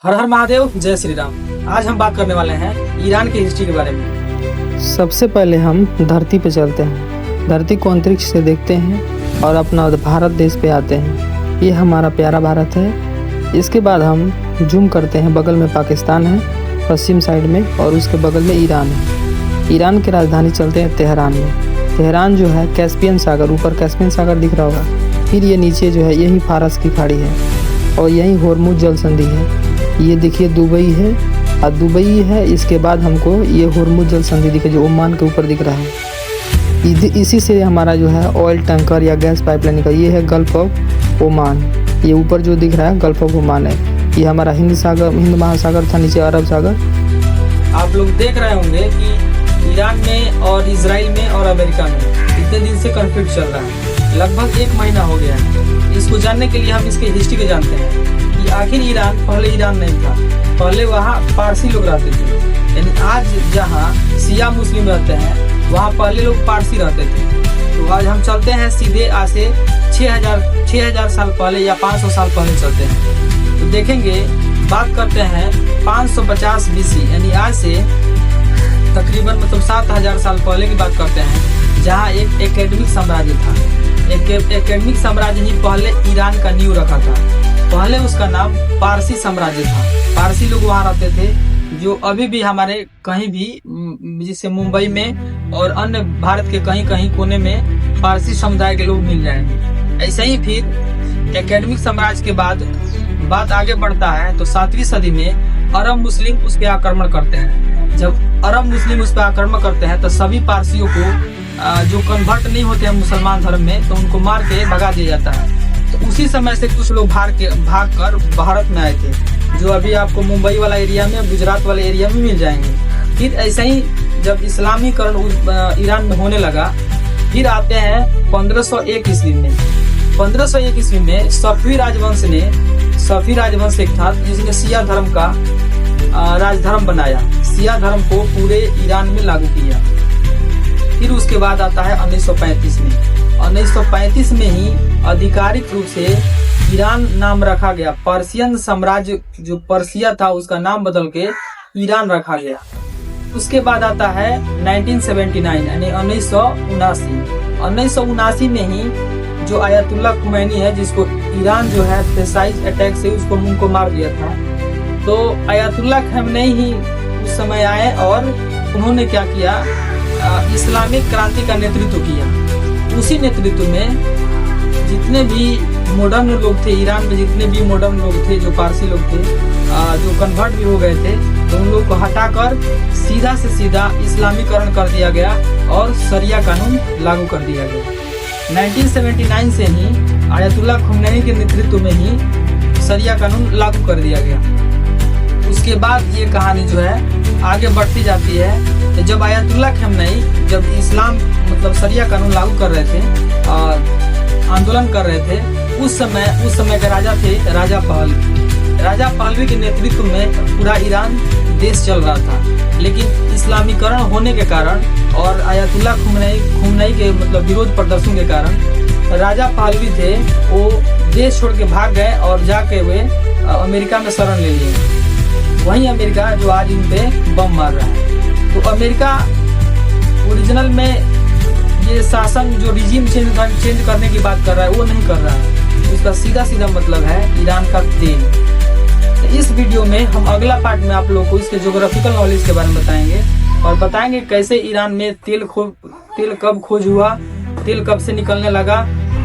हर हर महादेव, जय श्री राम। आज हम बात करने वाले हैं ईरान की हिस्ट्री के बारे में। सबसे पहले हम धरती पे चलते हैं, धरती को अंतरिक्ष से देखते हैं और अपना भारत देश पे आते हैं। ये हमारा प्यारा भारत है। इसके बाद हम जूम करते हैं, बगल में पाकिस्तान है पश्चिम साइड में, और उसके बगल में ईरान है। ईरान की राजधानी चलते हैं तेहरान में। तेहरान जो है कैस्पियन सागर, ऊपर कैस्पियन सागर दिख रहा होगा। फिर ये नीचे जो है यही फारस की खाड़ी है और यही होर्मुज जल संधि है। ये देखिए दुबई है और दुबई है। इसके बाद हमको ये होर्मुज जल संधि दिखे जो ओमान के ऊपर दिख रहा है। इसी से हमारा जो है ऑयल टैंकर या गैस पाइपलाइन का ये है गल्फ ऑफ ओमान। ये ऊपर जो दिख रहा है गल्फ ऑफ ओमान है। ये हमारा हिंद महासागर था, नीचे अरब सागर। आप लोग देख रहे होंगे कि ईरान में और इजराइल में और अमेरिका में इतने दिन से कॉन्फ्लिक्ट चल रहा है, लगभग 1 महीना हो गया है। इसको जानने के लिए हम इसके हिस्ट्री को जानते हैं कि आखिर ईरान पहले ईरान नहीं था, पहले वहाँ पारसी लोग रहते थे। यानी आज जहाँ शिया मुस्लिम रहते हैं वहाँ पहले लोग पारसी रहते थे। तो आज हम चलते हैं सीधे आज से 6000 साल पहले या 500 साल पहले चलते हैं। तो देखेंगे, बात करते हैं 550 BC, यानी आज से तकरीबन 7000 साल पहले की बात करते हैं, जहाँ एक एकेडमिक साम्राज्य था। एकेडमिक साम्राज्य ही पहले ईरान का नींव रखा था। पहले उसका नाम पारसी साम्राज्य था। पारसी लोग वहाँ रहते थे, जो अभी भी हमारे कहीं भी, जैसे मुंबई में और अन्य भारत के कहीं कहीं कोने में पारसी समुदाय के लोग मिल जाएंगे। ऐसे ही फिर एकेडमिक साम्राज्य के बाद बात आगे बढ़ता है तो 7वीं सदी में अरब मुस्लिम उस पर आक्रमण करते हैं। जब अरब मुस्लिम उस पर आक्रमण करते हैं तो सभी पारसियों को जो कन्वर्ट नहीं होते हैं मुसलमान धर्म में, तो उनको मार के भगा दिया जाता है। तो उसी समय से कुछ लोग भाग कर भारत में आए थे, जो अभी आपको मुंबई वाला एरिया में, गुजरात वाले एरिया में मिल जाएंगे। फिर ऐसे ही जब इस्लामीकरण ईरान में होने लगा, फिर आते हैं 1501 ईस्वी में। 1501 ईस्वी में सफवी राजवंश एक था जिसने शिया धर्म का राजधर्म बनाया। शिया धर्म को पूरे ईरान में लागू किया। फिर उसके बाद आता है 1935 में। 1935 में ही आधिकारिक रूप से ईरान नाम रखा गया। पर्शियन साम्राज्य जो पर्सिया था उसका नाम बदल के ईरान रखा गया। उसके बाद आता है 1979 यानी 1979। 1979 में ही जो आयतुल्ला खुमैनी है, जिसको ईरान जो है प्रेसाइज अटैक से उसको मुंह को मार दिया था, तो आयतुल्ला खुमैनी ही उस समय आए और उन्होंने क्या किया, इस्लामिक क्रांति का नेतृत्व किया। उसी नेतृत्व में जितने भी मॉडर्न लोग थे ईरान में, जितने भी मॉडर्न लोग थे जो पारसी लोग थे, जो कन्वर्ट भी हो गए थे, तो उन लोग को हटाकर सीधा से सीधा इस्लामीकरण कर दिया गया और शरिया कानून लागू कर दिया गया। 1979 से ही आयतुल्ला खुमैनी के नेतृत्व में ही शरिया कानून लागू कर दिया गया। उसके बाद ये कहानी जो है आगे बढ़ती जाती है। तो जब आयतुल्ला खुमैनी जब इस्लाम मतलब शरिया कानून लागू कर रहे थे और आंदोलन कर रहे थे, उस समय के राजा थे राजा पहलवी के नेतृत्व में पूरा ईरान देश चल रहा था। लेकिन इस्लामीकरण होने के कारण और आयतुल्ला खुमैनी के मतलब विरोध प्रदर्शन के कारण राजा पहलवी थे वो देश छोड़ के भाग गए और जाके वे अमेरिका में शरण ले लिए। वही अमेरिका जो आज इन पे बम मार रहा है। तो अमेरिका ओरिजिनल में ये शासन जो रिजीम चेंज करने की बात कर रहा है वो नहीं कर रहा है। उसका सीधा मतलब है ईरान का तेल। तो इस वीडियो में हम अगला पार्ट में आप लोगों को इसके ज्योग्राफिकल नॉलेज के बारे में बताएंगे और बताएंगे कैसे ईरान में तेल कब खोज हुआ, तेल कब से निकलने लगा,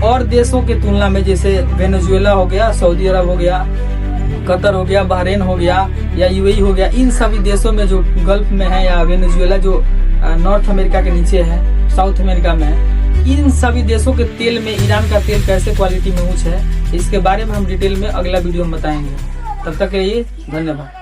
और देशों के तुलना में जैसे वेनेजुएला हो गया, सऊदी अरब हो गया, कतर हो गया, बहरीन हो गया या यूएई हो गया, इन सभी देशों में जो गल्फ में है या वेनेजुएला जो नॉर्थ अमेरिका के नीचे है, साउथ अमेरिका में है, इन सभी देशों के तेल में ईरान का तेल कैसे क्वालिटी में ऊंच है, इसके बारे में हम डिटेल में अगला वीडियो में बताएंगे। तब तक के लिए धन्यवाद।